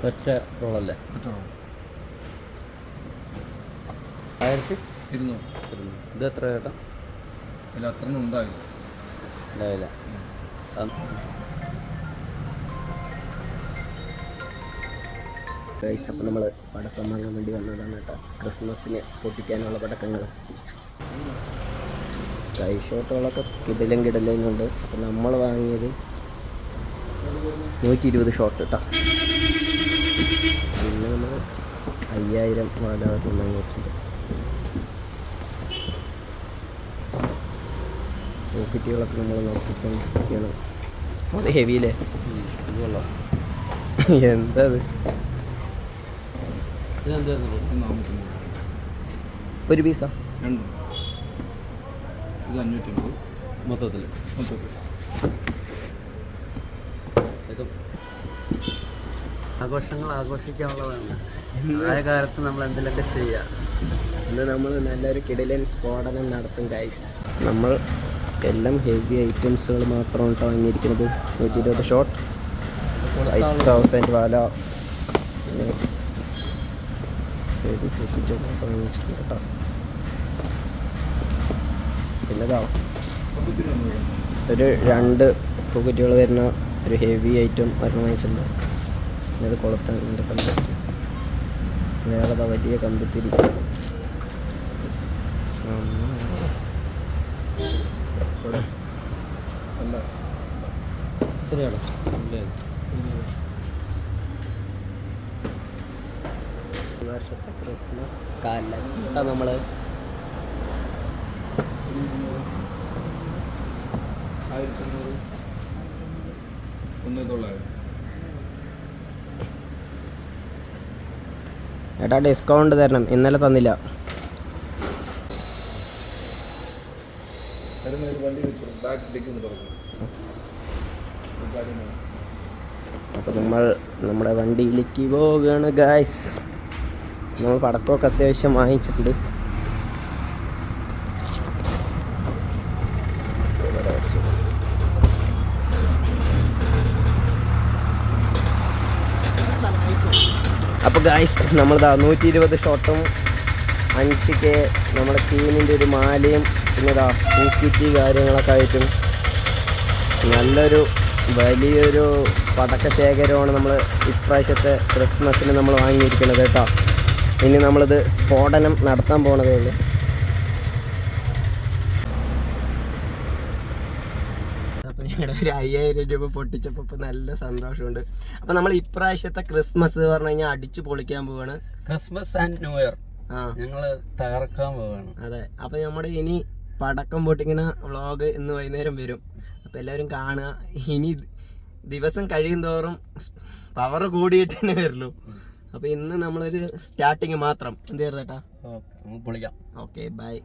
ഒറ്റ റോളല്ലേ? ഒറ്റ റോൾ 1200. ഇത് എത്ര ചേട്ടാ? അതിൽ അത്രയൊന്നും ഉണ്ടാവില്ല. അപ്പം നമ്മൾ പടക്കം വാങ്ങാൻ വേണ്ടി വന്നതാണ് കേട്ടോ. ക്രിസ്മസിന് പൊട്ടിക്കാനുള്ള പടക്കങ്ങൾ, സ്കൈ ഷോട്ടുകളൊക്കെ കിടലുന്നുണ്ട്. അപ്പം നമ്മൾ വാങ്ങിയത് 120 ഷോട്ട് കേട്ടോ. പിന്നെ നമ്മൾ 5000 വാലാവർക്ക് വാങ്ങിയിട്ടുണ്ട്. പോക്കറ്റുകളൊക്കെ നമ്മൾ നോക്കിക്കൊണ്ടിരിക്കണം. അത് ഹെവിയില്ലേ? എന്താ അത്? ഒരു പീസാ? ഇത് 550 മൊത്തത്തിൽ. ആഘോഷങ്ങൾ ആഘോഷിക്കാനുള്ളതാണ്. ആയ കാലത്ത് നമ്മൾ എന്തെങ്കിലുമൊക്കെ ചെയ്യുക. ഇന്ന് നമ്മൾ നല്ലൊരു കിടിലൻ സ്ഫോടനം നടത്തും ഗൈസ്. നമ്മൾ എല്ലാം ഹെവി ഐറ്റംസുകൾ മാത്രമാണ് കേട്ടോ വാങ്ങിയിരിക്കുന്നത്. 120 ഷോട്ട്, 5000 വാല, വാങ്ങിച്ചിട്ടുണ്ട് കേട്ടോ. പിന്നെ ഒരു 2 പോക്കറ്റുകൾ വരുന്ന ഒരു ഹെവി ഐറ്റം ഒരെണ്ണം വാങ്ങിച്ചിട്ടുണ്ട്. പിന്നെ അത് കൊളുത്താൻ കമ്പത്തി, വേറെ വലിയ കമ്പത്തിരി. ശരിയാണോ? ഈ വർഷത്തെ ക്രിസ്മസ് കാലം നമ്മൾ 1500, 1900. ഏട്ടാ ഡിസ്കൗണ്ട് തരണം, ഇന്നലെ തന്നില്ല. അപ്പോൾ നമ്മൾ നമ്മുടെ വണ്ടിയിലേക്ക് പോവുകയാണ് ഗായ്സ്. നമ്മൾ പടക്കമൊക്കെ അത്യാവശ്യം വാങ്ങിച്ചിട്ടുണ്ട്. അപ്പോൾ ഗായ്സ് നമ്മളിതാ 120 ഷോട്ടും 5K നമ്മുടെ ചീനിൻ്റെ ഒരു മാലയും പിന്നെ ഇതാ പൂക്കിറ്റി കാര്യങ്ങളൊക്കെ ആയിട്ടും നല്ലൊരു വലിയൊരു പടക്ക ശേഖരമാണ് നമ്മൾ ഇപ്രാവശ്യത്തെ ക്രിസ്മസിന് നമ്മൾ വാങ്ങിയിരിക്കുന്നത് കേട്ടോ. ഇനി നമ്മളിത് സ്ഫോടനം നടത്താൻ പോണതേ ഉള്ളൂ. അപ്പോൾ ഞങ്ങളുടെ ഒരു 5000 രൂപ പൊട്ടിച്ചപ്പോൾ ഇപ്പോൾ നല്ല സന്തോഷമുണ്ട്. അപ്പോൾ നമ്മൾ ഇപ്രാവശ്യത്തെ ക്രിസ്മസ് പറഞ്ഞു കഴിഞ്ഞാൽ അടിച്ചു പൊളിക്കാൻ പോവാണ്. ക്രിസ്മസ് ആൻഡ് ന്യൂ ഇയർ ഞങ്ങൾ തകർക്കാൻ പോവാണ്. അതെ, അപ്പോൾ നമ്മുടെ ഇനി പടക്കം പൊട്ടിക്കുന്ന വ്ളോഗ് ഇന്ന് വൈകുന്നേരം വരും. അപ്പോൾ എല്ലാവരും കാണുക. ഇനി ദിവസം കഴിയും തോറും പവർ കൂടിയിട്ട് തന്നെ വരുള്ളൂ. അപ്പോൾ ഇന്ന് നമ്മളൊരു സ്റ്റാർട്ടിങ് മാത്രം. എന്ത് ചേർത്തേട്ടാ? പൊളിക്കാം. Okay, by.